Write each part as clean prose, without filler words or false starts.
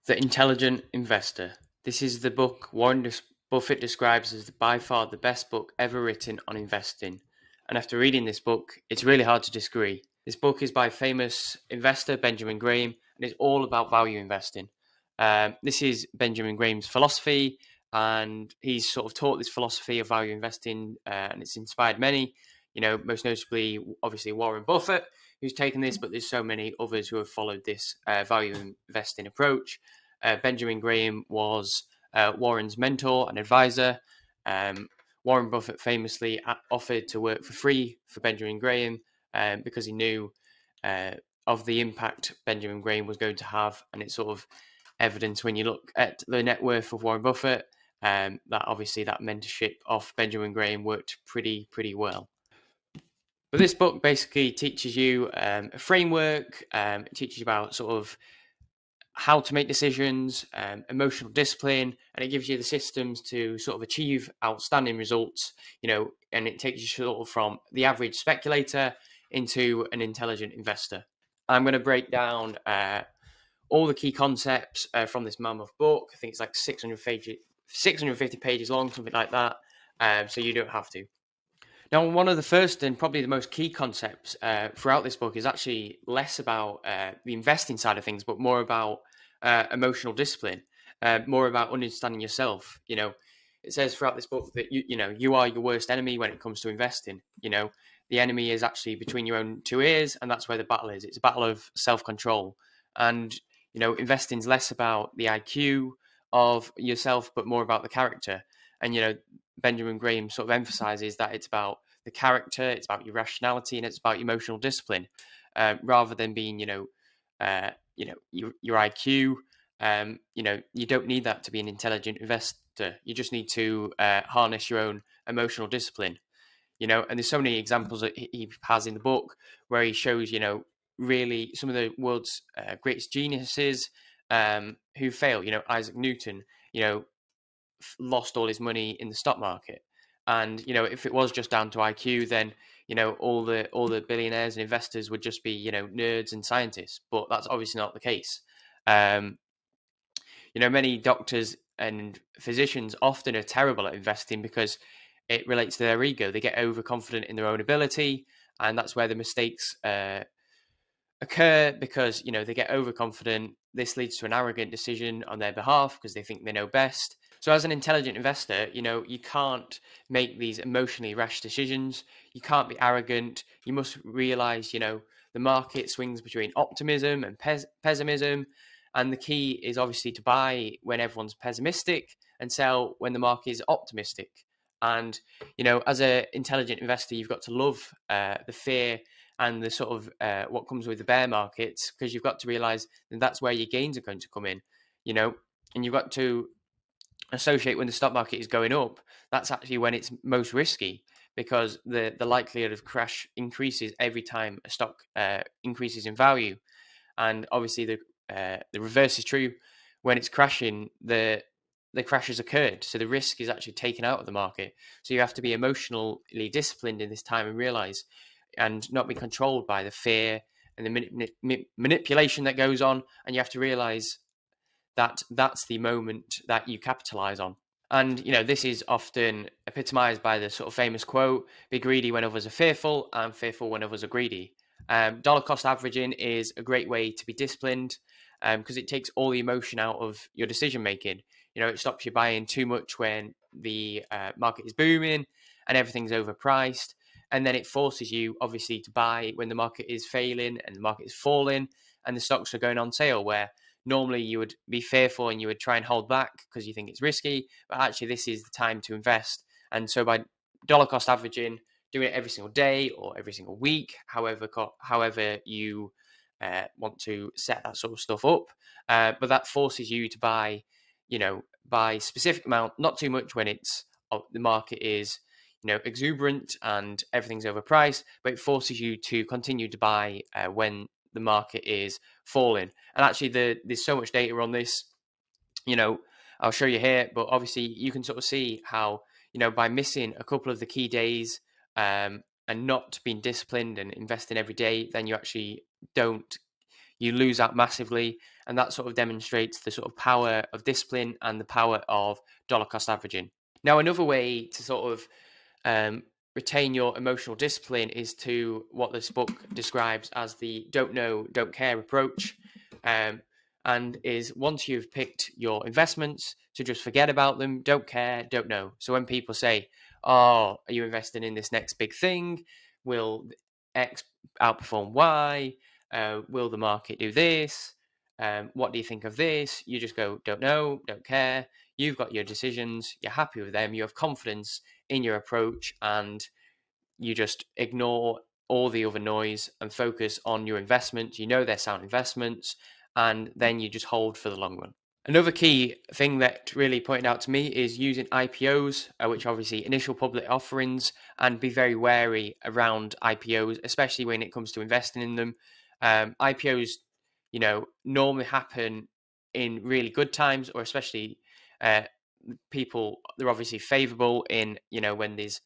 The Intelligent Investor. This is the book Warren Buffett describes as by far the best book ever written on investing. And after reading this book, it's really hard to disagree. This book is by famous investor Benjamin Graham, and it's all about value investing. This is Benjamin Graham's philosophy, and he's sort of taught this philosophy of value investing, and it's inspired many. Most notably, obviously, Warren Buffett, who's taken this, but there's so many others who have followed this value investing approach. Benjamin Graham was Warren's mentor and advisor. Warren Buffett famously offered to work for free for Benjamin Graham because he knew of the impact Benjamin Graham was going to have, and it's sort of evidence when you look at the net worth of Warren Buffett that obviously that mentorship of Benjamin Graham worked pretty well. But this book basically teaches you a framework. It teaches you about sort of how to make decisions, emotional discipline, and it gives you the systems to sort of achieve outstanding results, and it takes you sort of from the average speculator into an intelligent investor. I'm going to break down all the key concepts from this mammoth book. I think it's like 650 pages long, something like that, so you don't have to. Now, one of the first and probably the most key concepts throughout this book is actually less about the investing side of things, but more about emotional discipline, more about understanding yourself. It says throughout this book that you are your worst enemy when it comes to investing. The enemy is actually between your own two ears, and that's where the battle is. It's a battle of self-control, and investing is less about the IQ of yourself, but more about the character. And Benjamin Graham sort of emphasizes that it's about the character, it's about your rationality, and it's about emotional discipline, rather than being, your IQ. You don't need that to be an intelligent investor. You just need to harness your own emotional discipline. And there's so many examples that he has in the book where he shows, really some of the world's greatest geniuses who fail. Isaac Newton, lost all his money in the stock market, and if it was just down to IQ, then all the billionaires and investors would just be nerds and scientists, but that's obviously not the case. Many doctors and physicians often are terrible at investing because it relates to their ego. They get overconfident in their own ability, and that's where the mistakes occur, because they get overconfident. This leads to an arrogant decision on their behalf because they think they know best. So as an intelligent investor, you can't make these emotionally rash decisions. You can't be arrogant. You must realize, the market swings between optimism and pessimism. And the key is obviously to buy when everyone's pessimistic and sell when the market is optimistic. And, as an intelligent investor, you've got to love the fear and the sort of what comes with the bear markets, because you've got to realize that that's where your gains are going to come in, and you've got to associate when the stock market is going up. That's actually when it's most risky, because the likelihood of crash increases every time a stock increases in value. And obviously the reverse is true. When it's crashing, the crash has occurred, so the risk is actually taken out of the market. So you have to be emotionally disciplined in this time and realize, and not be controlled by the fear and the manipulation that goes on. And you have to realize that that's the moment that you capitalize on. And, this is often epitomized by the sort of famous quote, be greedy when others are fearful and fearful when others are greedy. Dollar cost averaging is a great way to be disciplined, because it takes all the emotion out of your decision making. It stops you buying too much when the market is booming and everything's overpriced. And then it forces you, obviously, to buy when the market is failing and the market is falling and the stocks are going on sale, where normally you would be fearful and you would try and hold back because you think it's risky, but actually this is the time to invest. And so by dollar cost averaging, doing it every single day or every single week, however you want to set that sort of stuff up, but that forces you to buy specific amount, not too much when it's the market is exuberant and everything's overpriced, but it forces you to continue to buy when the market is falling. And actually there's so much data on this, I'll show you here, but obviously you can sort of see how, by missing a couple of the key days and not being disciplined and investing every day, then you actually don't you lose out massively. And that sort of demonstrates the sort of power of discipline and the power of dollar cost averaging. Now, another way to sort of um, retain your emotional discipline is to what this book describes as the don't know, don't care approach. And is once you've picked your investments, to just forget about them, don't care, don't know. So when people say, oh, are you investing in this next big thing? Will X outperform Y? Will the market do this? What do you think of this? You just go, don't know, don't care. You've got your decisions, you're happy with them, you have confidence in your approach, and you just ignore all the other noise and focus on your investments. You know they're sound investments, and then you just hold for the long run. Another key thing that really pointed out to me is using IPOs, which obviously initial public offerings, and be very wary around IPOs, especially when it comes to investing in them. IPOs, normally happen in really good times, or especially uh, people, they're obviously favorable in, when there's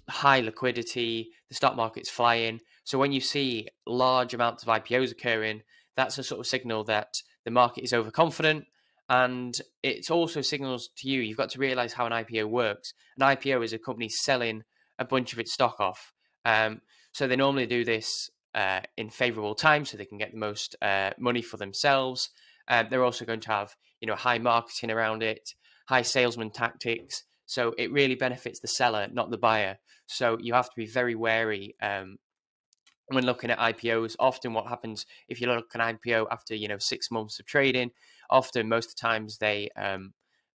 high liquidity, the stock market's flying. So when you see large amounts of IPOs occurring, that's a sort of signal that the market is overconfident. And it also signals to you, you've got to realize how an IPO works. An IPO is a company selling a bunch of its stock off. So they normally do this in favorable times so they can get the most money for themselves. They're also going to have, high marketing around it, high salesman tactics. So it really benefits the seller, not the buyer. So you have to be very wary when looking at IPOs. Often what happens if you look at an IPO after 6 months of trading, often most of the times they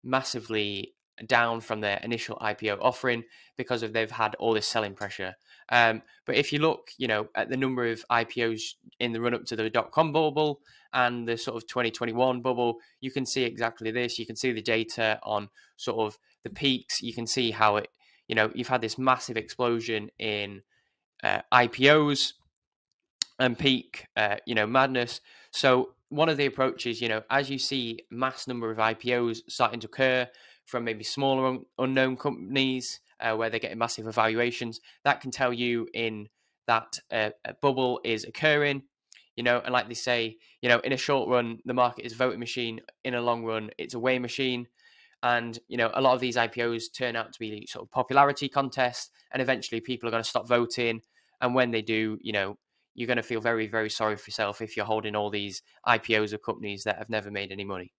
massively down from their initial IPO offering because they've had all this selling pressure. But if you look, at the number of IPOs in the run up to the dot-com bubble and the sort of 2021 bubble, you can see exactly this. You can see the data on sort of the peaks. You can see how it, you've had this massive explosion in IPOs and peak, madness. So one of the approaches, as you see mass number of IPOs starting to occur from maybe smaller unknown companies where they're getting massive evaluations, that can tell you in that a bubble is occurring. And like they say, in a short run, the market is a voting machine. In a long run, it's a weigh machine. And, a lot of these IPOs turn out to be sort of popularity contests, and eventually people are going to stop voting. And when they do, you're going to feel very, very sorry for yourself if you're holding all these IPOs of companies that have never made any money.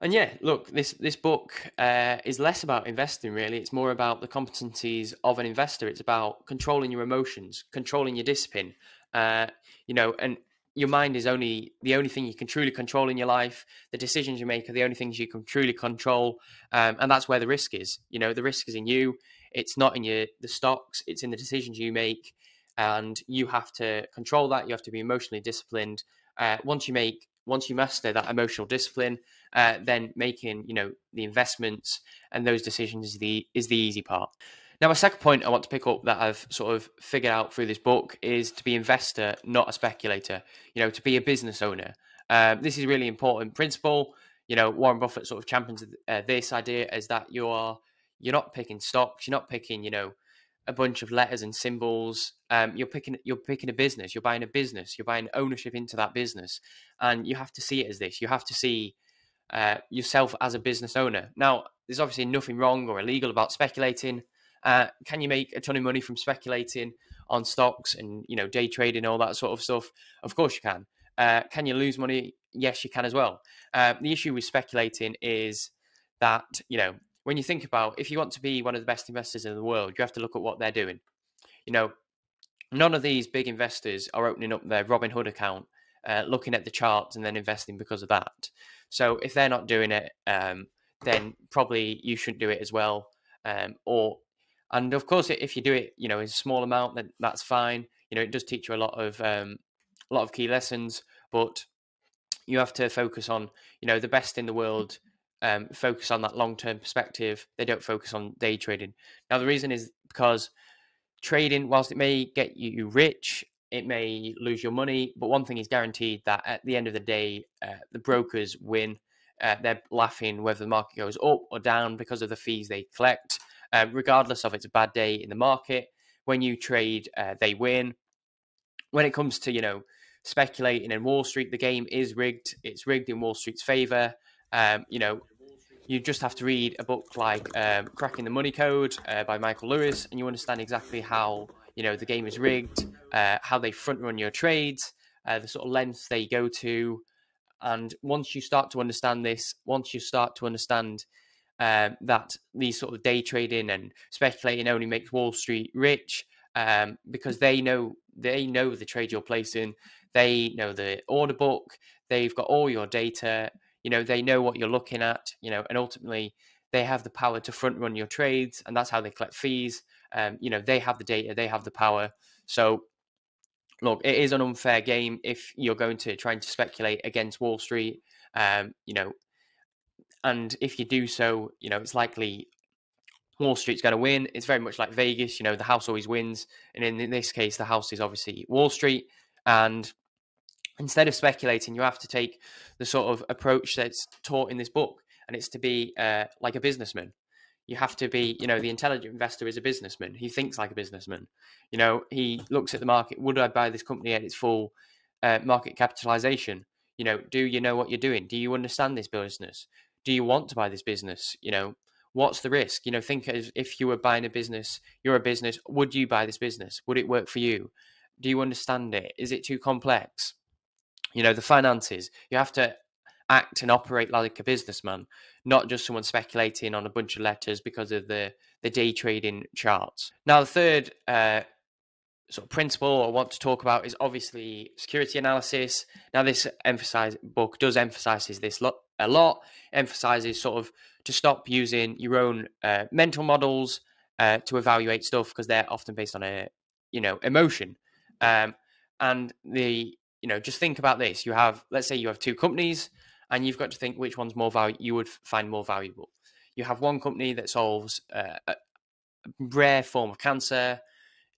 And yeah, look, this book is less about investing, really. It's more about the competencies of an investor. It's about controlling your emotions, controlling your discipline, and your mind is the only thing you can truly control in your life. The decisions you make are the only things you can truly control. And that's where the risk is. The risk is in you. It's not in the stocks. It's in the decisions you make. And you have to control that. You have to be emotionally disciplined. Once you master that emotional discipline, then making the investments and those decisions is the easy part. Now, my second point I want to pick up that I've sort of figured out through this book is to be an investor, not a speculator. To be a business owner. This is a really important principle. Warren Buffett sort of champions this idea is that you're not picking stocks, you're not picking a bunch of letters and symbols. You're picking a business. You're buying a business. You're buying ownership into that business, and you have to see it as this. You have to see yourself as a business owner. Now, there's obviously nothing wrong or illegal about speculating. Can you make a ton of money from speculating on stocks and day trading, all that sort of stuff? Of course you can. Can you lose money? Yes, you can as well. The issue with speculating is that when you think about, if you want to be one of the best investors in the world, you have to look at what they're doing. None of these big investors are opening up their Robinhood account, looking at the charts and then investing because of that. So if they're not doing it, then probably you shouldn't do it as well. And of course, if you do it, in a small amount, then that's fine. It does teach you a lot of key lessons, but you have to focus on, the best in the world. Focus on that long-term perspective. They don't focus on day trading. Now, the reason is because trading, whilst it may get you rich, it may lose your money. But one thing is guaranteed, that at the end of the day, the brokers win. They're laughing whether the market goes up or down because of the fees they collect, regardless of it's a bad day in the market. When you trade, they win. When it comes to, speculating in Wall Street. The game is rigged. It's rigged in Wall Street's favor. You know, you just have to read a book like Cracking the Money Code by Michael Lewis, and you understand exactly how, you know, the game is rigged, how they front run your trades, the sort of lengths they go to. And once you start to understand this, once you start to understand that these sort of day trading and speculating only makes Wall Street rich, because they know the trade you're placing, they know the order book, they've got all your data, you know, they know what you're looking at, you know, and ultimately they have the power to front run your trades, and that's how they collect fees. You know, they have the data, they have the power. So look, it is an unfair game if you're going to trying to speculate against Wall Street. You know, and if you do so, you know, it's likely Wall Street's going to win. It's very much like Vegas, you know, the house always wins. And in this case, the house is obviously Wall Street. And instead of speculating, you have to take the sort of approach that's taught in this book. And it's to be like a businessman. You have to be, you know, the intelligent investor is a businessman. He thinks like a businessman. You know, he looks at the market. Would I buy this company at its full market capitalization? You know, do you know what you're doing? Do you understand this business? Do you want to buy this business? You know, what's the risk? You know, think as if you were buying a business, you're a business. Would you buy this business? Would it work for you? Do you understand it? Is it too complex? You know, the finances. You have to act and operate like a businessman, not just someone speculating on a bunch of letters because of the day trading charts. Now, the third sort of principle I want to talk about is obviously security analysis. Now, this book does emphasizes this a lot, emphasizes sort of to stop using your own mental models to evaluate stuff, because they're often based on a, you know, emotion. And the, you know, just think about this. You have, let's say you have two companies, and you've got to think which one's more you would find more valuable. You have one company that solves a rare form of cancer.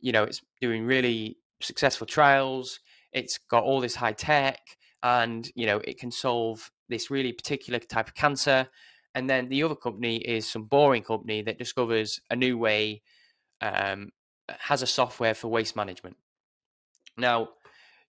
You know, it's doing really successful trials. It's got all this high tech, and, you know, it can solve this really particular type of cancer. And then the other company is some boring company that discovers a new way, has a software for waste management. Now,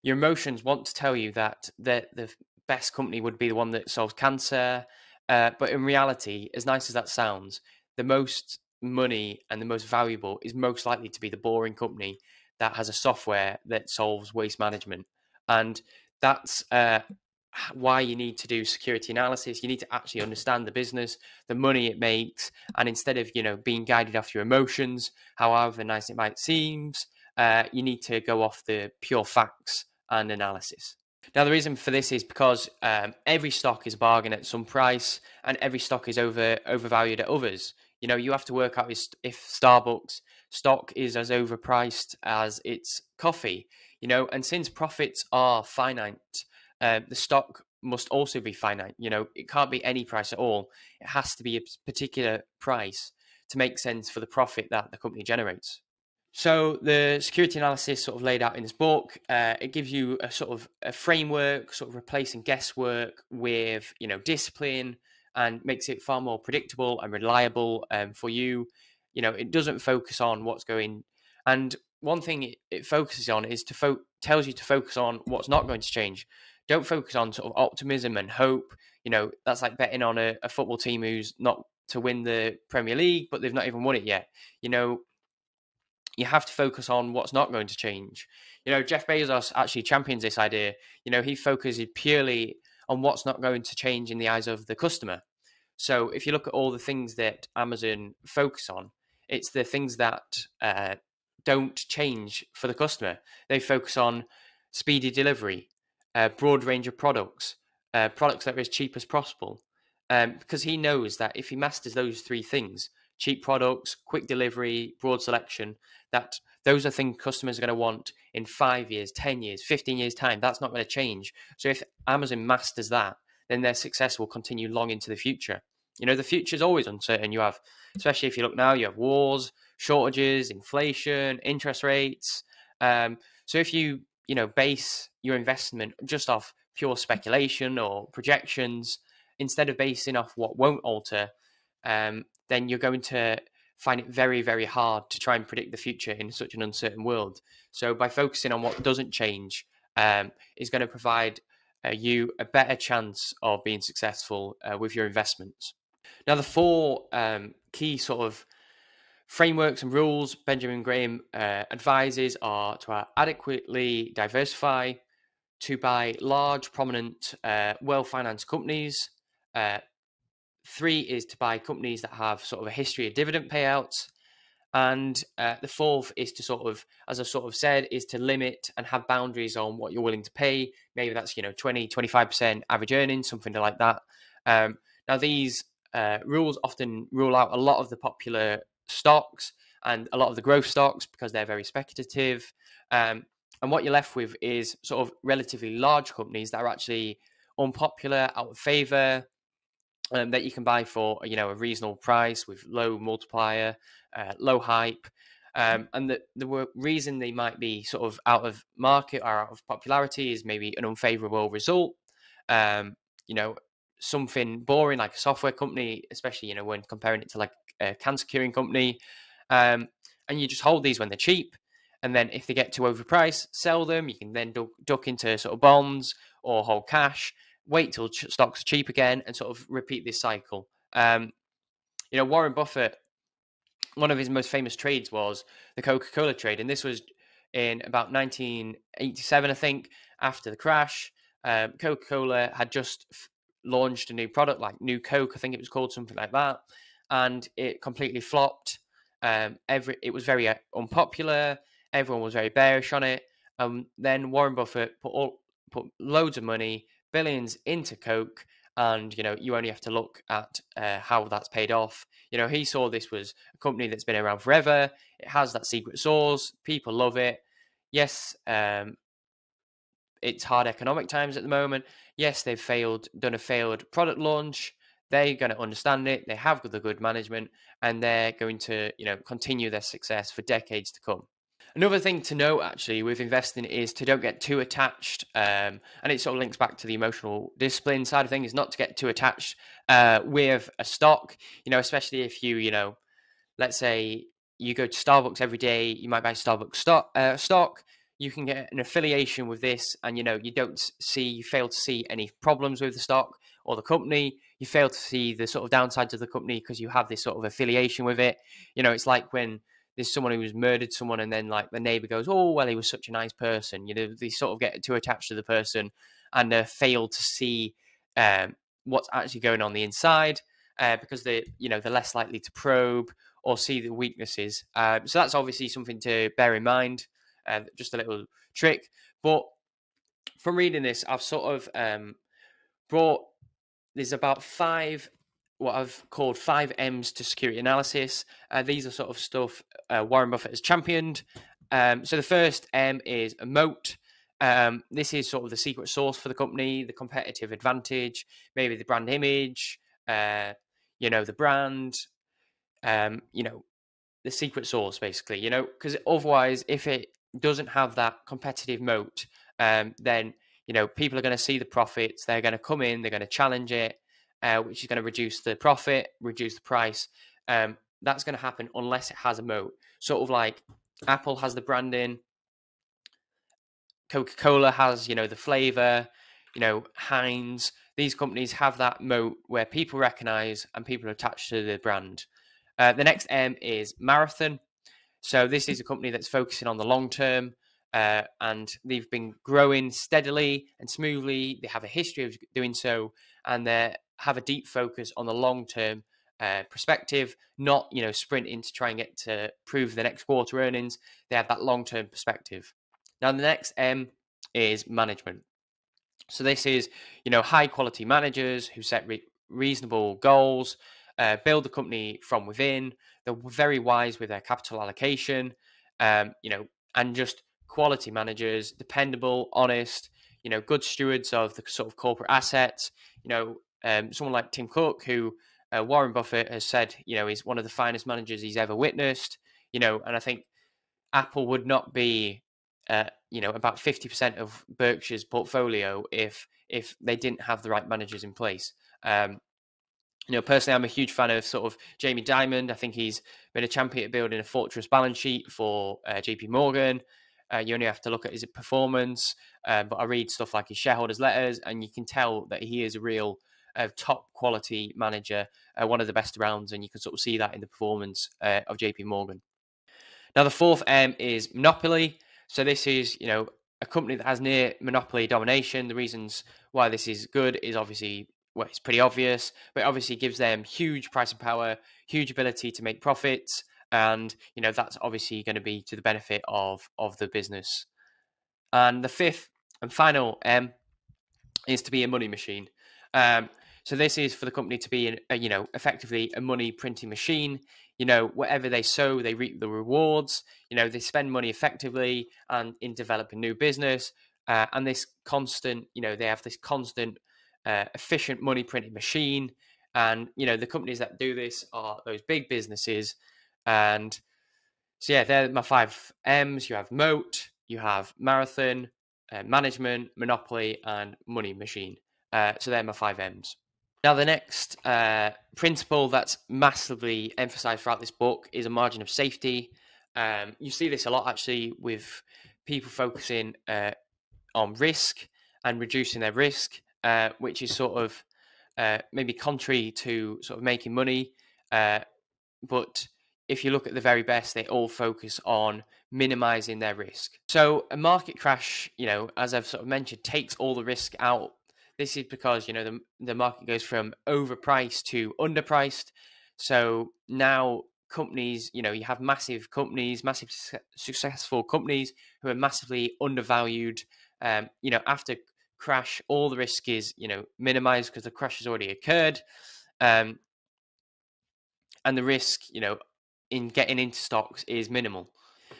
your emotions want to tell you that the best company would be the one that solves cancer. But in reality, as nice as that sounds, the most money and the most valuable is most likely to be the boring company that has a software that solves waste management. And that's why you need to do security analysis. You need to actually understand the business, the money it makes, and instead of, you know, being guided off your emotions, however nice it might seem, you need to go off the pure facts and analysis. Now, the reason for this is because every stock is a bargain at some price, and every stock is overvalued at others. You know, you have to work out if Starbucks stock is as overpriced as its coffee. You know, and since profits are finite, the stock must also be finite. You know, it can't be any price at all. It has to be a particular price to make sense for the profit that the company generates. So the security analysis sort of laid out in this book, it gives you a sort of a framework, sort of replacing guesswork with, you know, discipline, and makes it far more predictable and reliable for you. You know, it doesn't focus on what's going. And one thing it focuses on is tells you to focus on what's not going to change. Don't focus on sort of optimism and hope. You know, that's like betting on a football team who's not to win the Premier League, but they've not even won it yet. You know, you have to focus on what's not going to change. You know, Jeff Bezos actually champions this idea. You know, he focuses purely on what's not going to change in the eyes of the customer. So if you look at all the things that Amazon focus on, it's the things that don't change for the customer. They focus on speedy delivery, broad range of products, products that are as cheap as possible. Because he knows that if he masters those three things, cheap products, quick delivery, broad selection, that those are things customers are going to want in 5 years, 10 years, 15 years time. That's not going to change. So if Amazon masters that, then their success will continue long into the future. You know, the future is always uncertain. You have, especially if you look now, you have wars, shortages, inflation, interest rates. So if you base your investment just off pure speculation or projections, instead of basing off what won't alter, then you're going to find it very, very hard to try and predict the future in such an uncertain world. So by focusing on what doesn't change, is going to provide you a better chance of being successful with your investments. Now, the four key sort of frameworks and rules Benjamin Graham advises are to adequately diversify, to buy large, prominent, well-financed companies. 3 is to buy companies that have sort of a history of dividend payouts. And the 4th is to sort of, as I sort of said, is to limit and have boundaries on what you're willing to pay. Maybe that's, 20, 25% average earnings, something like that. Now, these rules often rule out a lot of the popular stocks and a lot of the growth stocks because they're very speculative. And what you're left with is sort of relatively large companies that are actually unpopular, out of favor, that you can buy for a reasonable price with low multiplier, low hype, and the reason they might be sort of out of market or out of popularity is maybe an unfavorable result. Something boring like a software company, especially when comparing it to like a cancer curing company, and you just hold these when they're cheap. And then if they get too overpriced, sell them. You can then duck into sort of bonds or hold cash, wait till stocks are cheap again, and sort of repeat this cycle. Warren Buffett, one of his most famous trades was the Coca-Cola trade. And this was in about 1987, I think, after the crash. Coca-Cola had just launched a new product, like New Coke, I think it was called, something like that. And it completely flopped. It was very unpopular. Everyone was very bearish on it. Then Warren Buffett put loads of money, billions into Coke, and you only have to look at how that's paid off. He saw this was a company that's been around forever. It has that secret sauce. People love it. Yes, it's hard economic times at the moment. Yes, they've done a failed product launch. They're going to understand it. They have the good management, and they're going to continue their success for decades to come. Another thing to note, actually, with investing is to don't get too attached, and it sort of links back to the emotional discipline side of things, is not to get too attached with a stock, especially if let's say you go to Starbucks every day, you might buy Starbucks stock, you can get an affiliation with this, and you fail to see any problems with the stock or the company. You fail to see the sort of downsides of the company because you have this sort of affiliation with it. It's like when there's someone who's murdered someone, and then like the neighbor goes, "Oh, well, he was such a nice person." They sort of get too attached to the person and fail to see what's actually going on the inside because they're less likely to probe or see the weaknesses. So that's obviously something to bear in mind. Just a little trick. But from reading this, I've sort of there's about what I've called 5 M's to security analysis. These are sort of stuff Warren Buffett has championed. So the first M is a moat. This is sort of the secret sauce for the company, the competitive advantage, maybe the brand image, the brand, the secret sauce, basically, because otherwise, if it doesn't have that competitive moat, then, people are going to see the profits, they're going to come in, they're going to challenge it, which is going to reduce the profit, reduce the price. That's going to happen unless it has a moat. Sort of like Apple has the branding, Coca-Cola has, the flavor, Heinz. These companies have that moat where people recognize and people are attached to the brand. The next M is marathon. So this is a company that's focusing on the long term, and they've been growing steadily and smoothly. They have a history of doing so, and they have a deep focus on the long term perspective, not sprinting to try and get to prove the next quarter earnings. They have that long term perspective. Now the next M is management. So this is high quality managers who set reasonable goals, build the company from within. They're very wise with their capital allocation, and just quality managers, dependable, honest, good stewards of the sort of corporate assets. Someone like Tim Cook, who Warren Buffett has said, is one of the finest managers he's ever witnessed. And I think Apple would not be, about 50% of Berkshire's portfolio if they didn't have the right managers in place. Personally, I'm a huge fan of sort of Jamie Dimon. I think he's been a champion at building a fortress balance sheet for JP Morgan. You only have to look at his performance. But I read stuff like his shareholders' letters, and you can tell that he is a real top quality manager, one of the best around, and you can sort of see that in the performance of JP Morgan. Now, the fourth M is monopoly. So this is, a company that has near monopoly domination. The reasons why this is good is obviously, well, it's pretty obvious, but it obviously gives them huge pricing power, huge ability to make profits, and that's obviously going to be to the benefit of the business. And the fifth and final M is to be a money machine. So this is for the company to be, effectively a money printing machine. Whatever they sow, they reap the rewards. They spend money effectively and in developing new business. And this constant, they have this constant, efficient money printing machine. And, the companies that do this are those big businesses. And so, yeah, they're my 5 M's. You have moat, you have marathon, management, monopoly, and money machine. So they're my 5 M's. Now, the next principle that's massively emphasized throughout this book is a margin of safety. You see this a lot, actually, with people focusing on risk and reducing their risk, which is sort of maybe contrary to sort of making money. But if you look at the very best, they all focus on minimizing their risk. So a market crash, as I've sort of mentioned, takes all the risk out. This is because, the market goes from overpriced to underpriced. So now companies, you have massive companies, massive successful companies who are massively undervalued. After crash, all the risk is, minimized because the crash has already occurred. And the risk, in getting into stocks is minimal.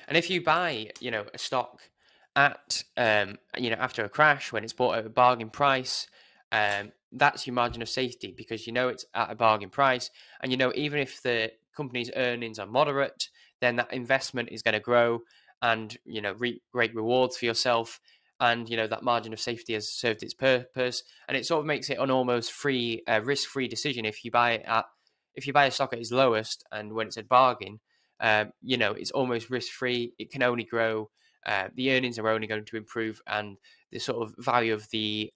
And if you buy, a stock at, after a crash when it's bought at a bargain price, that's your margin of safety because it's at a bargain price. And, even if the company's earnings are moderate, then that investment is going to grow and, reap great rewards for yourself. And, that margin of safety has served its purpose. And it sort of makes it an almost free, risk-free decision if you buy a stock at its lowest and when it's a bargain, it's almost risk-free. It can only grow. The earnings are only going to improve, and the sort of value of the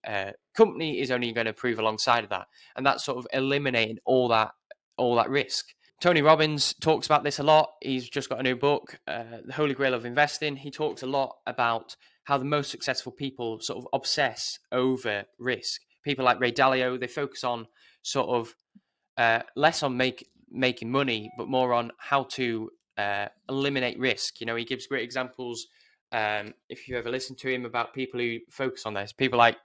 company is only going to improve alongside of that. And that's sort of eliminating all that risk. Tony Robbins talks about this a lot. He's just got a new book, The Holy Grail of Investing. He talks a lot about how the most successful people sort of obsess over risk. People like Ray Dalio, they focus on sort of less on making money, but more on how to eliminate risk. He gives great examples. If you ever listen to him, about people who focus on this, people like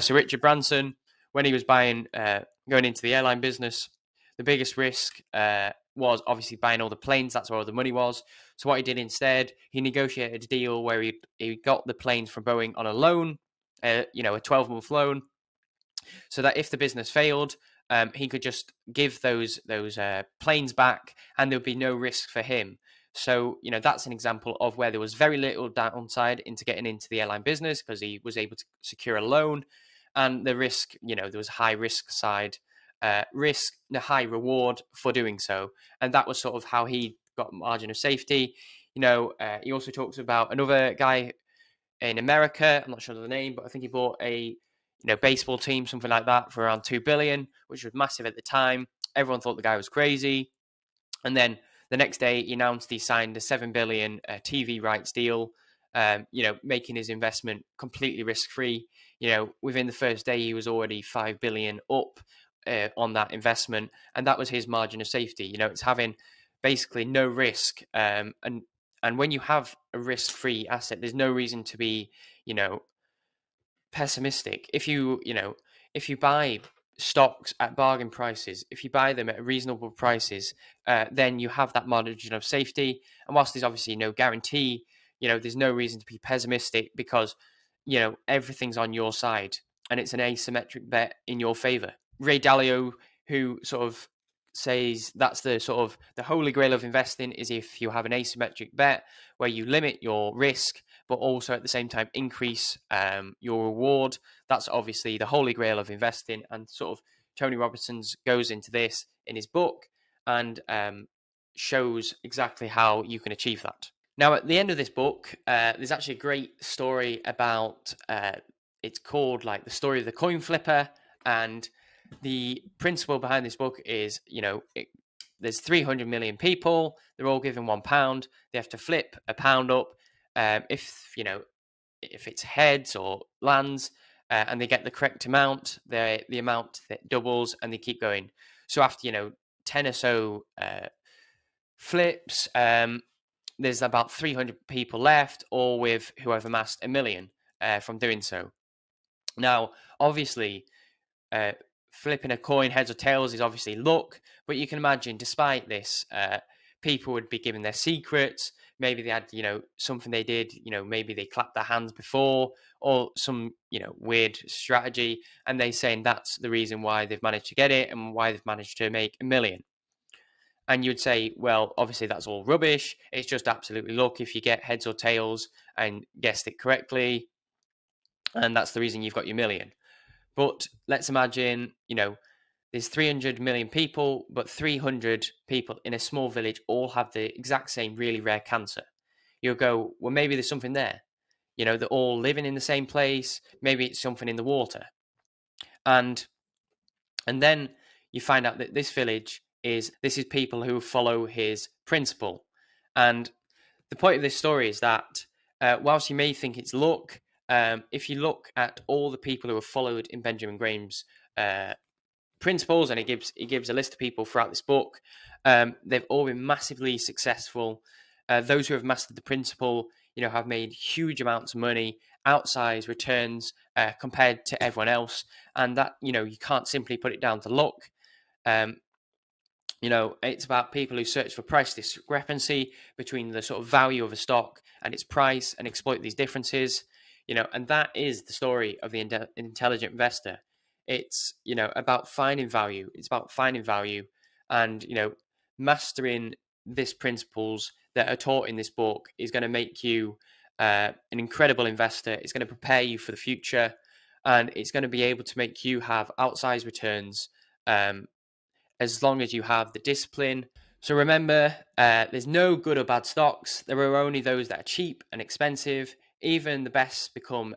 Sir Richard Branson, when he was going into the airline business, the biggest risk was obviously buying all the planes. That's where all the money was. So what he did instead, he negotiated a deal where he got the planes from Boeing on a loan, a 12-month loan, so that if the business failed, he could just give those planes back, and there would be no risk for him. So, that's an example of where there was very little downside into getting into the airline business because he was able to secure a loan, and the risk, there was high risk side, risk, the high reward for doing so, and that was sort of how he got margin of safety. He also talks about another guy in America. I'm not sure of the name, but I think he bought a baseball team, something like that, for around $2 billion, which was massive at the time. Everyone thought the guy was crazy. And then the next day he announced he signed a $7 billion TV rights deal, making his investment completely risk-free. Within the first day, he was already $5 billion up on that investment. And that was his margin of safety. It's having basically no risk. And when you have a risk-free asset, there's no reason to be, pessimistic. If you buy stocks at bargain prices, if you buy them at reasonable prices, then you have that margin of safety. And whilst there's obviously no guarantee, there's no reason to be pessimistic because everything's on your side and it's an asymmetric bet in your favor. Ray Dalio, who sort of says that's the sort of the holy grail of investing, is if you have an asymmetric bet where you limit your risk but also at the same time increase your reward. That's obviously the holy grail of investing, and sort of Tony Robbins goes into this in his book and shows exactly how you can achieve that. Now, at the end of this book, there's actually a great story about. It's called like the story of the coin flipper, and the principle behind this book is, there's 300 million people. They're all given £1. They have to flip a pound up. If it's heads or lands, and they get the correct amount, the amount that doubles, and they keep going. So after 10 or so flips, there's about 300 people left, all with who have amassed £1 million from doing so. Now, obviously, flipping a coin heads or tails is obviously luck, but you can imagine, despite this, people would be given their secrets. Maybe they had, something they did, maybe they clapped their hands before, or some, weird strategy, and they saying that's the reason why they've managed to get it and why they've managed to make £1 million. And you'd say, well, obviously that's all rubbish. It's just absolutely luck if you get heads or tails and guessed it correctly. And that's the reason you've got your million. But let's imagine, there's 300 million people, but 300 people in a small village all have the exact same really rare cancer. You'll go, well, maybe there's something there. They're all living in the same place. Maybe it's something in the water. And then you find out that this village is people who follow his principle. And the point of this story is that whilst you may think it's luck, if you look at all the people who have followed in Benjamin Graham's principles, and he gives a list of people throughout this book, they've all been massively successful. Those who have mastered the principle, have made huge amounts of money, outsized returns compared to everyone else. And that, you can't simply put it down to luck. It's about people who search for price discrepancy between the sort of value of a stock and its price and exploit these differences. And that is the story of the intelligent investor. It's, about finding value. It's about finding value and, mastering these principles that are taught in this book is going to make you an incredible investor. It's going to prepare you for the future, and it's going to be able to make you have outsized returns as long as you have the discipline. So remember, there's no good or bad stocks. There are only those that are cheap and expensive. Even the best become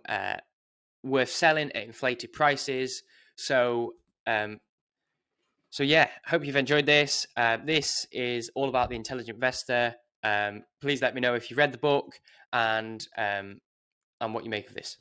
worth selling at inflated prices. So yeah, hope you've enjoyed this. This is all about the intelligent investor. Please let me know if you read the book and what you make of this.